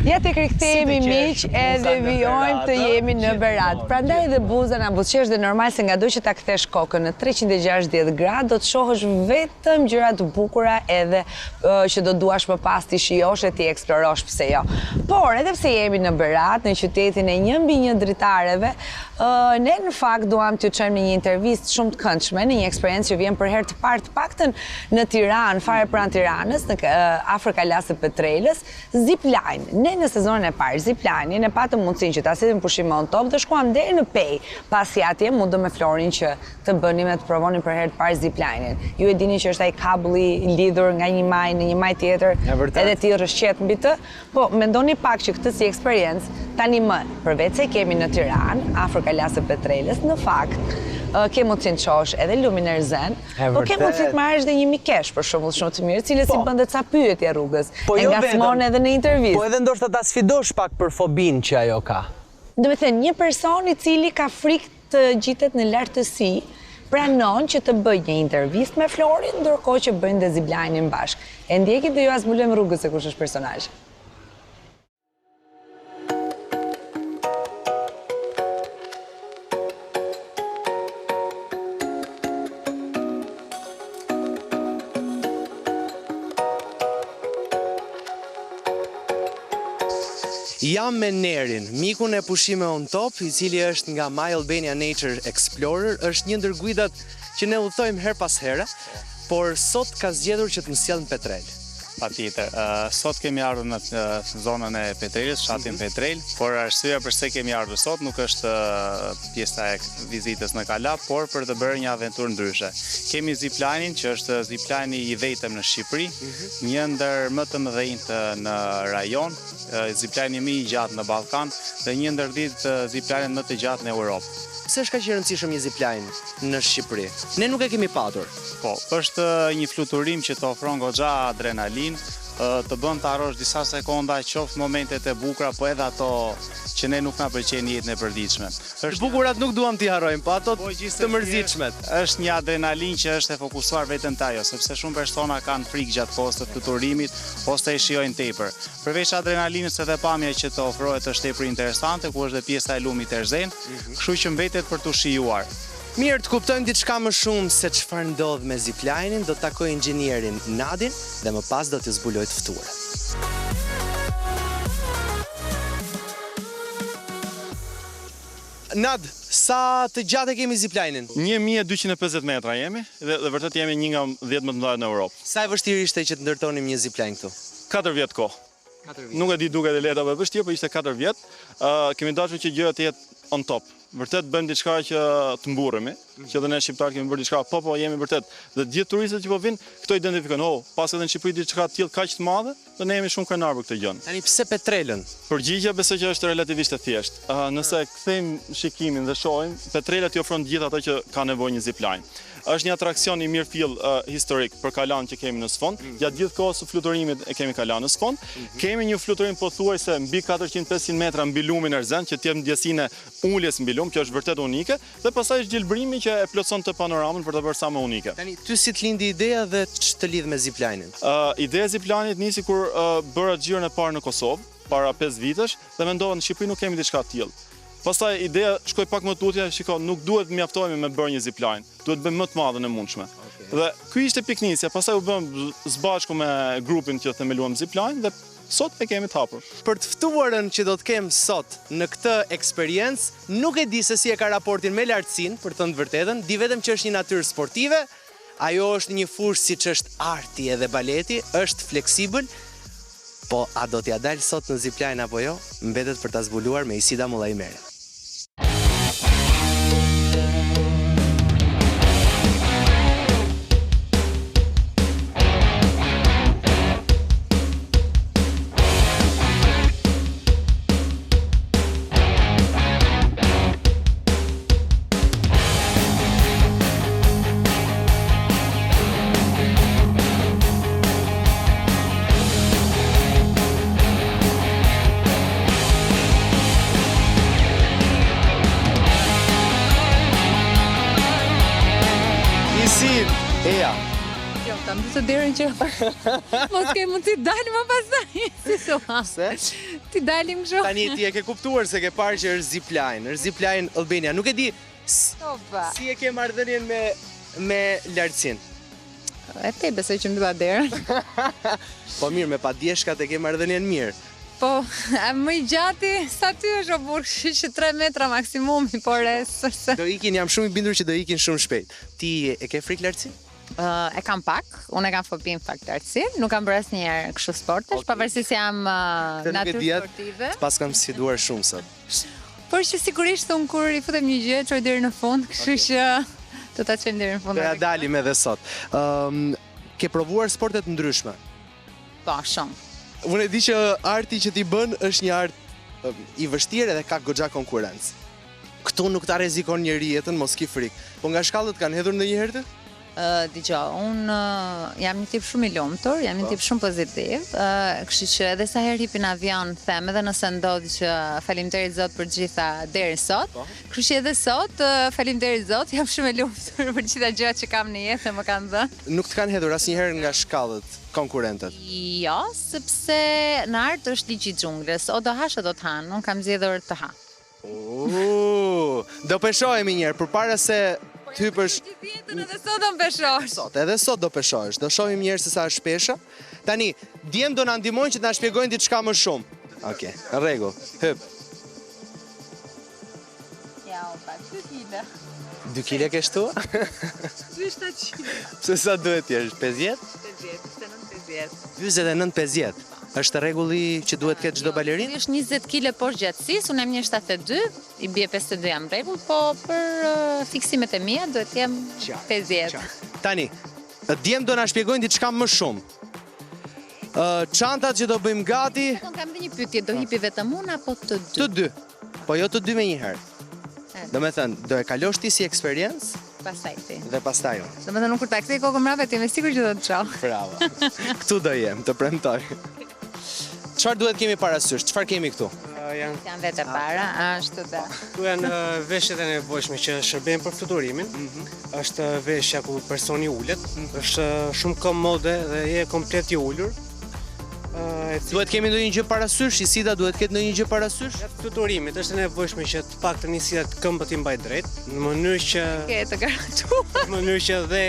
Ja të rikthehemi miq edhe vijojmë të jemi në Berat. Prandaj edhe buza na buzëqesh dhe normal se ngado që ta kthesh kokën në 360 gradë do të shohësh vetëm gjëra të bukura edhe që do duash më pas ti shijosh e ti eksplorosh, pse jo. Por edhe pse jemi në Berat, në qytetin e 1-1 dritareve, ne në fakt duam t'ju çojmë në një intervistë shumë të këndshme, në një eksperiencë që vjen për herë të parë të paktën në Tiranë, fare pranë Tiranës, në afër kalasë së Petrelës, zipline. Ne në sezonin e parë zipline ne patëm mundësinë që ta sillim Pushime On top dhe shkuam deri në Pej. Pasi atje mundëm me Florin që të bënim e të provonim për herë të parë zipline-in. Ju e dini që është ai kabulli lidhur nga një maj në një maj tjetër, edhe ti rrëshqet mbi të. Po, mendoni pak që këtë si eksperiencë tani më, përveç se kemi në Tiranë, afër kalasë së Petrelës, në fakt ke mundësinë të shohësh edhe lumin e Rëzen, por ke mundësi të marrësh edhe një mikesh për shembull shumë të mirë, cilës i bën ca pyetje rrugës. E ngasmon edhe në intervistë. Po edhe ndoshta ta sfidosh pak për fobinë që ajo ka. Do të thënë, një person i cili ka frikë të gjitet në lartësi, pranon që të bëj një intervistë me Florin, ndërkohë që bëjnë dhe zipline-in bashkë. E ndjeki dhe ju as zbulojmë rrugës se kush është personazhi. Jam me Nerin, mikun e Pushime On top, i cili është nga My Albania Nature Explorer, është një ndër guidat që ne udhtojmë her pas here, por sot ka zgjedhur që të më sjellë në Petrel. Patjetër. Sot kemi ardhur në zonën e Petrelës, fshatin Petrel, por arsyeja pse kemi ardhur sot nuk është pjesa e vizitës në Kala, por për të bërë një aventurë ndryshe. Kemi zipline-in, që është zipline i vetëm në Shqipëri, një ndër më të mëdhenjtë në rajon, zipline më i gjatë në Ballkan dhe një ndër 10 zipline më të gjatë në Europë. Pse është kaq i rëndësishëm një zipline në Shqipëri? Ne nuk e kemi patur. Po, është një fluturim që të ofron goxha adrenalin, të bën të harrosh disa sekonda, qoftë momentet e bukura, po edhe ato që ne nuk na pëlqejnë jetën e përditshme. Bukurat nuk duam t'i harrojmë, po ato të mërzitshmet. Është një adrenalin që është e fokusuar vetëm te ajo, sepse shumë persona kanë frikë gjatë kohës të fluturimit ose e shijojnë tepër. Përveç adrenalinës edhe pamja që të ofrohet është tepër interesante, ku është dhe pjesa e lumit të Rëzen, kështu që mbetet për t'u shijuar. Mirë, të kuptojmë diçka më shumë se çfarë ndodh me zipline-in, do të takoj inxhinierin Nadin dhe më pas do t'ju zbuloj të ftuarën. Nad, sa të gjatë kemi zipline-in? 1250 metra jemi dhe vërtet jemi një nga 10 më të mëdha në Europë. Sa e vështirë ishte që të ndërtonim një zipline këtu? 4 vjet kohë. Nuk e di duket e lehtë apo e vështirë, por ishte 4 vjet. Kemi dashur që gjërat të jetë on top. Vërtet bëjmë diçka që të mburremi, që edhe ne shqiptarët kemi bërë diçka, po jemi vërtet. Dhe gjithë turistët që po vinë, këto identifikojnë, pas edhe në Shqipëri diçka të tillë kaq të madhe, dhe ne jemi shumë krenar për këtë gjë. Tani pse Petrelën? Përgjigjja besoj që është relativisht e thjeshtë. Nëse kthejmë shikimin dhe shohim, Petrela t'i ofron gjithë ato që ka nevojë një zipline. Është një atraksion i mirëfill historik për kalan që kemi në sfond. Gjatë gjithë kohës së fluturimit e kemi kalan në sfond. Kemi një fluturim pothuajse mbi 400-500 metra mbi lumin e Rëzen, që të jep ndjesinë uljes mbi lum, që është vërtet unike, dhe pastaj është gjelbrimi që e plotson të panoramën për të bërë sa më unike. Tani ty si të lindi ideja dhe ç'të lidh me zipline-in? Ideja e zipline-it nisi kur bëra xhirin e parë në Kosovë, para 5 vitesh, dhe mendova në Shqipëri nuk kemi diçka të tillë. Pastaj ideja shkoi pak më tutje, shiko, nuk duhet të mjaftohemi me bërë një zipline, duhet bëjmë më të madhen e mundshme. Dhe ky ishte piknisja, pastaj u bëm së bashku me grupin që themeluam zipline dhe sot e kemi të hapur. Për të ftuarën që do të kem sot në këtë eksperiencë, nuk e di se si e ka raportin me lartësinë, për të thënë të vërtetën, di vetëm që është një natyrë sportive, ajo është një fushë siç është arti edhe baleti, është fleksibël. Po a do t'ja dalë sot në zipline apo jo? Mbetet për ta zbuluar me Isida Mullajmere. të derën që mos ke mundësi të dalim më pastaj. Si thua? Se? Ti dalim kështu. Tani ti e ke kuptuar se ke parë që është zipline Albania. Nuk e di si e ke marrëdhënien me lartësinë. E te besoj që më dua derën. Po mirë, me padjeshkat e ke marrëdhënien mirë. Po, më i gjati sa ty është o burg, që 3 metra maksimumi, por Do ikin, jam shumë i bindur që do ikin shumë shpejt. Ti e ke frikë lartësi? E kam pak, unë e kam fobi në fakt lartësi, nuk kam bërë asnjëherë kështu sportesh, pavarësisht se jam natyrë sportive. Pas kam sfiduar shumë sot. Por që sigurisht unë kur i futem një gjë, çoj deri në fund, kështu që do ta çojmë deri në fund. Do ja dalim edhe sot. Ke provuar sportet ndryshme? Po, shumë. Unë e di që arti që ti bën është një art i vështirë edhe ka goxha konkurrencë. Këtu nuk ta rrezikon njeri jetën, mos ki frikë. Po nga shkallët kanë hedhur ndonjëherë ti? Dgjoj, unë jam një tip shumë i lumtur, jam një tip shumë pozitiv, kështu që edhe sa herë hipi në avion them, edhe nëse ndodhi që faleminderit Zot për gjitha deri sot, kështu që edhe sot faleminderit Zot, jam shumë e lumtur për gjitha gjërat që kam në jetë dhe më kanë dhënë. Nuk të kanë hedhur asnjëherë nga shkallët konkurrentët? Jo, sepse në art është ligji i xhunglës, o do hash o do të han, unë kam zgjedhur të ha. Do peshohemi një herë përpara se të hypësh. Gjithjetën edhe sot do peshosh. Edhe sot do peshohesh. Do shohim një herë se sa është pesha. Tani, djem do na ndihmojnë që të na shpjegojnë diçka më shumë. Okej, në rregull. Hyp. Ja, opa, 2 kg. 2 kg ke shtu? 2700. Pse sa duhet ti? 50? 49-50. Është rregulli që duhet ketë çdo balerinë? Është 20 kg poshtë gjatësisë, unë jam 1.72, i bie 52 jam rregull, po për fiksimet e mia duhet të jem 50. Tani, djem do na shpjegojnë diçka më shumë. Çantat që do bëjmë gati. Unë kam dhe një pyetje, do hipi vetëm unë apo të dy? Të dy. Po jo të dy me një herë. Do me thënë, do e kalosh ti si eksperiencë? Pastaj ti. Dhe pastaj unë. Do me thënë, unë kur ta kthej kokën mbrapa, ti me sigurt që do të çoh. Bravo. Këtu do jem, të premtoj. Çfarë duhet kemi parasysh? Çfarë kemi këtu? Janë vetë para, ashtu da. Këtu janë veshjet e nevojshme që shërbejnë për fluturimin. Është veshja ku personi ulet, është shumë komode dhe je komplet i ulur. Duhet kemi ndonjë gjë parasysh? Isida duhet ketë ndonjë gjë parasysh? Gjatë fluturimit është e nevojshme që të paktën isidat këmbët i mbaj drejt, në mënyrë që Të garantuar. në mënyrë që dhe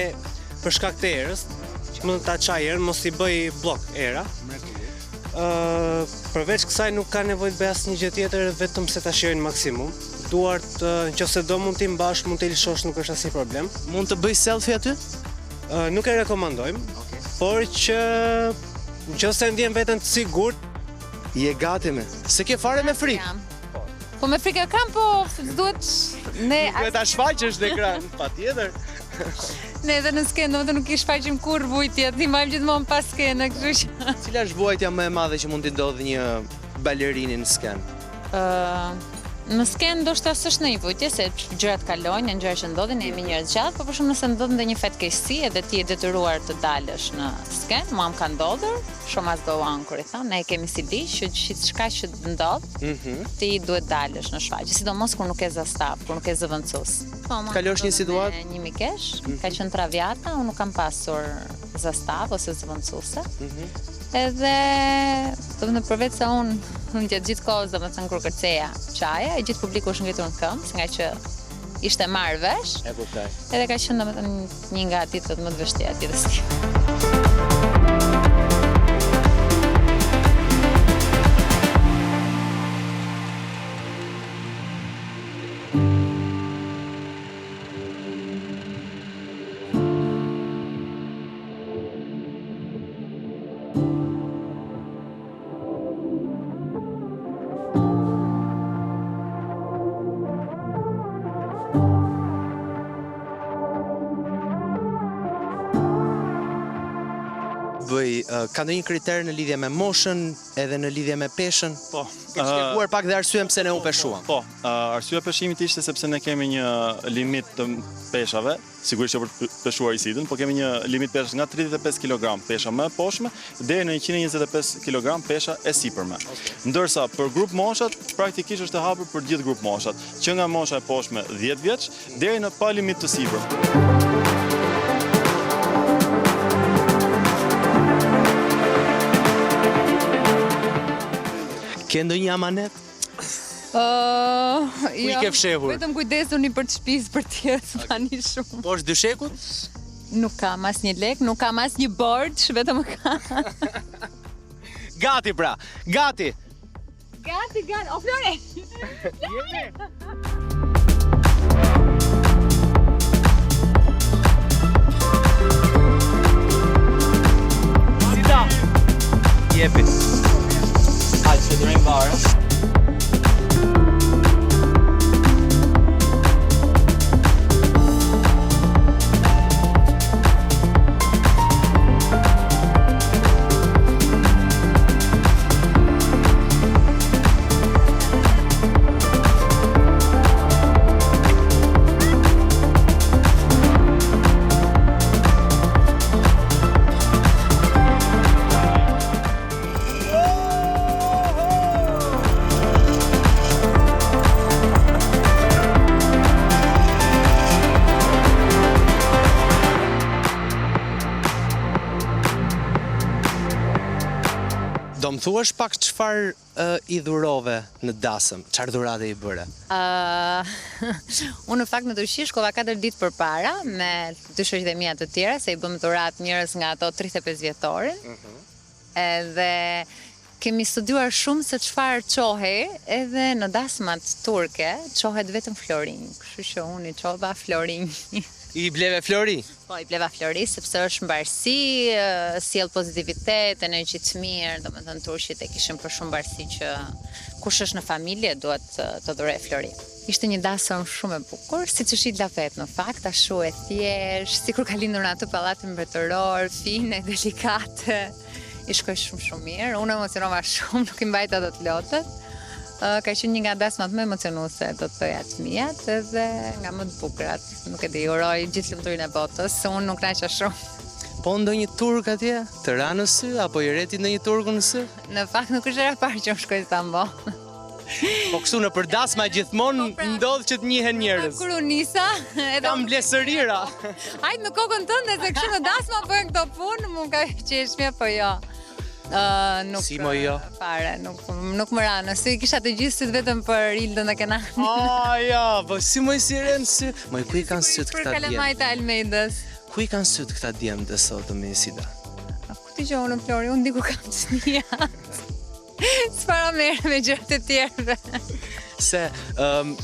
për shkak të erës, që mund ta çaj erën, mos i bëj blok era. Përveç kësaj nuk ka nevojë të bëj asnjë gjë tjetër, vetëm se ta shijojnë maksimum. Duart nëse do mund t'i mbash, mund t'i lëshosh, nuk është asnjë problem. Mund të bëj selfie aty? Nuk e rekomandojmë, por që nëse ndjen veten të sigurt, Je gati me. Se ke fare me frikë. Po me frikë kam, po duhet ne Duhet ta shfaqësh në ekran, patjetër. ne edhe në skenë, domethënë nuk i shfaqim kurrë vujtjet, i mbajmë gjithmonë pas skenë, kështu që. Cila është vuajtja më e madhe që mund t'i ndodhë një balerinë në skenë? Në skenë ndoshta s'është në një vujtje, se gjërat kalojnë, janë gjëra që ndodhin, jemi njerëz gjatë, por për shembull nëse ndodh ndonjë fatkeqësi edhe ti je detyruar të dalësh në skenë, mua më ka ndodhur, shumë as go on kur i thon, ne kemi si ligj që gjithçka që ndodh, ti duhet dalësh në shfaqje, sidomos kur nuk ke zastav, kur nuk ke zëvendësues. Po, kalosh një situatë? Një mikesh, ka qenë traviata, unë nuk kam pasur zastav ose zëvendësuese. Edhe, domethënë përveç se unë gjatë gjithë kohës, domethënë kur kërceja çaja, e gjithë publiku është ngritur në këmbë, nga që ishte marrë vesh. E kuptoj. Edhe ka qenë domethënë një nga ditët më të vështira të jetës time. Ka ndonjë kriter në lidhje me moshën, edhe në lidhje me peshën? Po. Ke shpjeguar pak dhe arsyen pse ne u peshuam. Po, arsyeja e peshimit ishte sepse ne kemi një limit të peshave, sigurisht që për të peshuar isidën, po kemi një limit peshës nga 35 kg pesha më e poshtme deri në 125 kg pesha e sipërme. Ndërsa për grup moshat praktikisht është e hapur për gjithë grup moshat, që nga mosha e poshtme 10 vjeç deri në pa limit të sipër. Ke ndonjë amanet? I ke fshehur? Vetëm kujdesuni për të shtëpisë për tjerë, s'kani shumë. Po është dyshekut? Nuk kam asnjë lek, nuk kam asnjë borxh, vetëm kam. Gati pra, gati! Gati, o Flore! Sida! Jepi. Hajde, që drejmë barë. Do më thuash pak çfarë i dhurove në dasëm, çfarë dhurate i bëre? Unë në fakt në Turqi shkova 4 ditë përpara me 2 shoqe mia të tjera, se i bëm dhuratë njerëz nga ato 35 vjetorin. Edhe kemi studiuar shumë se çfarë çohej, edhe në dasmat turke çohet vetëm florinj, kështu që unë i çova florinj. I bleve flori? Po, i bleva flori, sepse është mbarësi, sjell pozitivitet, energji të mirë, domethënë turqit e kishin për shumë mbarësi që kush është në familje duhet të dhurojë flori. Ishte një dasëm shumë e bukur, siç është Ila vet në fakt, ashtu e thjesht, sikur ka lindur në atë pallatin mbretëror, fine, delikate. I shkoi shumë mirë. Unë emocionova shumë, nuk i mbajta dot lotët. Ka qenë një nga dasmat më emocionuese, do të thoja të mijat, edhe nga më të bukurat. Nuk e di, uroj gjithë lumturinë e botës, se unë nuk naqa shumë. Po ndonjë turk atje? Të ra në sy, apo i reti ndonjë turku në sy? Në fakt nuk është era parë që unë shkoj në Istanbul. Po kështu në përdasma gjithmonë ndodh që të njihen njerëz. Kur unë nisa, Kam blesërira. hajtë në kokën tënde, se kështu në dasma bëjnë këto punë, më ka qeshmja, po jo. Nuk, si mo jo? Fare, nuk më ranë, se kisha të gjithë sytë vetëm për Ildën dhe Kenani. Ja, po si mo i si renë sy? Moj, ku i kanë sytë këta Për Kalemajt e Almeidës. Ku i kanë sytë këta djemë dhe sotë me Sida? Ku ti gjohë në Flori, unë diku kam të njëjatë. S'para merë me gjërat e tjerëve. Se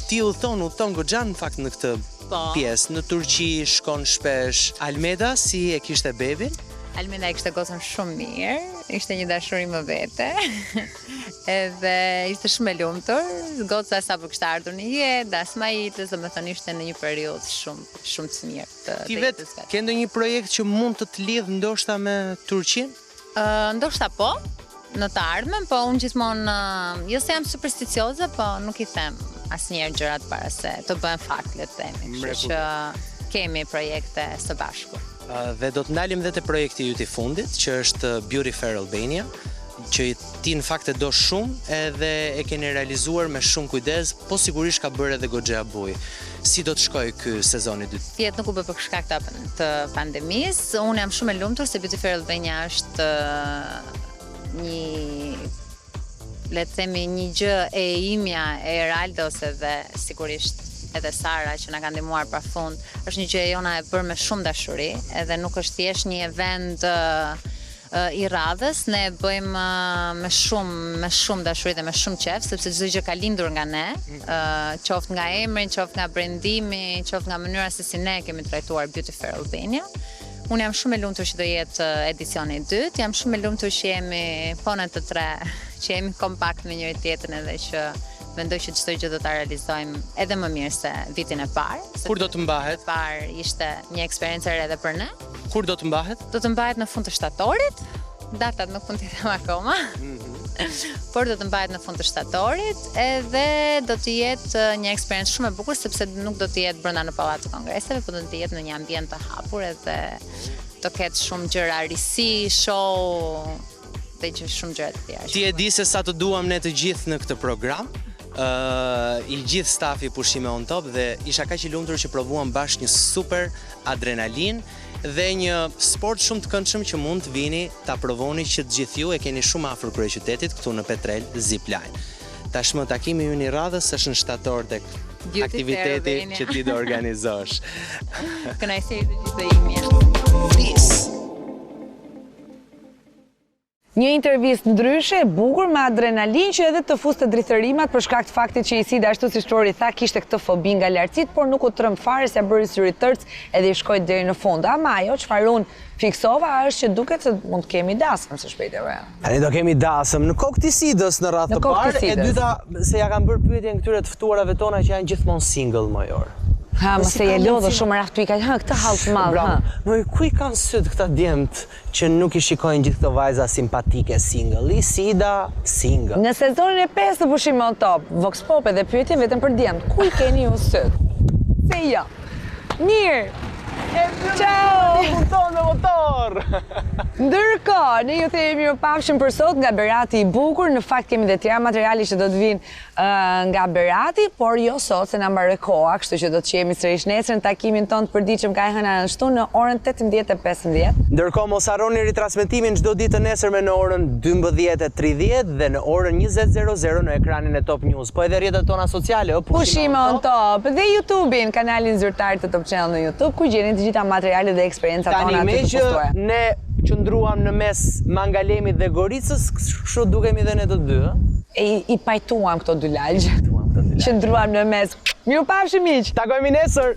ti u thonë goxhan në fakt në këtë pjesë, në Turqi shkon shpesh. Almeda si e kishte bebin? Almeda e kishte gocën shumë mirë, ishte një dashuri më vete, edhe ishte shumë e lumtur, goca sa për kishte ardhur një jetë, dasma jetës, dhe me thënë ishte në një periudhë shumë të mirë. Ti vetë, ke ndonjë projekt që mund të lidh ndoshta me Turqinë? Ndoshta po, në të ardhmen, po unë gjithmonë, jo se jam supersticioze, po nuk i them asnjëherë gjërat para se të bëhen fakt, le të themi, kështu që kemi projekte së bashku. Dhe do të ndalim dhe te projekti ju i fundit, që është Beauty Fair Albania, që ti në fakt e do shumë edhe e keni realizuar me shumë kujdes, po sigurisht ka bërë edhe goxha buj. Si do të shkoj ky sezoni 2? Jetë nuk u bë për shkak të pandemisë. Unë jam shumë e lumtur se Beauty Fair Albania është le të themi një gjë e imja e Eraldos edhe sigurisht edhe Sara që na ka ndihmuar pafund. Është një gjë e jona e bërë me shumë dashuri, edhe nuk është thjesht një event i radhës, ne e bëjmë me shumë dashuri dhe me shumë qef, sepse çdo gjë ka lindur nga ne, qoftë nga emri, qoftë nga brandimi, qoftë nga mënyra se si ne kemi trajtuar Beauty Fair Albania. Unë jam shumë e lumtur që do jetë edicioni i dytë, jam shumë e lumtur që jemi po në të tre, që jemi kompakt me njëri tjetrin edhe që mendoj që çdo gjë do ta realizojmë edhe më mirë se vitin e parë. Kur do të mbahet? Parë ishte një eksperiencë e re edhe për ne. Kur do të mbahet? Do të mbahet në fund të shtatorit. Datat nuk mund t'i them akoma. Por do të mbahet në fund të shtatorit, edhe do të jetë një eksperiencë shumë e bukur sepse nuk do të jetë brenda në pallat të kongreseve, por do të jetë në një ambient të hapur edhe do ketë shumë gjëra risi, show dhe që shumë gjëra të tjera. Ti e di se sa të duam ne të gjithë në këtë program? i gjithë stafi Pushime On Top dhe isha kaq i lumtur që provuam bashkë një super adrenalin dhe një sport shumë të këndshëm që mund të vini ta provoni që të gjithë ju e keni shumë afër kryeqytetit këtu në Petrel Zipline. Tashmë takimi ynë i radhës është në shtator tek aktiviteti që ti do organizosh. Kënaqësi të gjithë imi. Peace. Një intervistë ndryshe, e bukur me adrenalin që edhe të fuste drithërimat për shkak të faktit që Isida ashtu si Ori tha kishte këtë fobi nga lartësit, por nuk u trëm fare se bëri syri tërc edhe i shkoi deri në fund. Ama ajo çfarë unë fiksova është që duket se mund të kemi dasëm së shpejteve. Tani do kemi dasëm në kokë të Isidës në radhë të parë, e dyta se ja kanë bërë pyetjen këtyre të ftuarave tona që janë gjithmonë single major. Ha, më se je lodhë shumë raftu i ka këtë halë të malë, ha. Më ku i kanë sytë këta djemët që nuk i shikojnë gjithë këto vajza simpatike single? Isida, single. Në sezonin e 5 të Pushime On Top, Vox Pop edhe pyetje vetëm për djemët, ku i keni ju sytë? Se jo. Mirë. Ciao! Punton me motor! Ndërkohë, ne ju themi mirëpafshim për sot nga Berati i bukur. Në fakt kemi dhe tjera materiali që do të vinë nga Berati, por jo sot se na mbaroi koha, kështu që do të qemi sërish nesër në takimin ton të përditshëm ka hëna ashtu në orën 18:15. Ndërkohë mos harroni ritransmetimin çdo ditë nesër në orën 12:30 dhe në orën 20:00 në ekranin e Top News. Po edhe rrjetet tona sociale, Pushime On Top dhe YouTube-in, kanalin zyrtar të Top Channel në YouTube, ku gjeni të gjitha materialet dhe eksperiencat tona të postuara. Tani me që ne qëndruam në mes Mangalemit dhe Goricës, kështu dukemi dhe ne të dy, I pajtuam këto dy lagje. Qëndruam në mes. Mirupafshim miq. Takojmë nesër.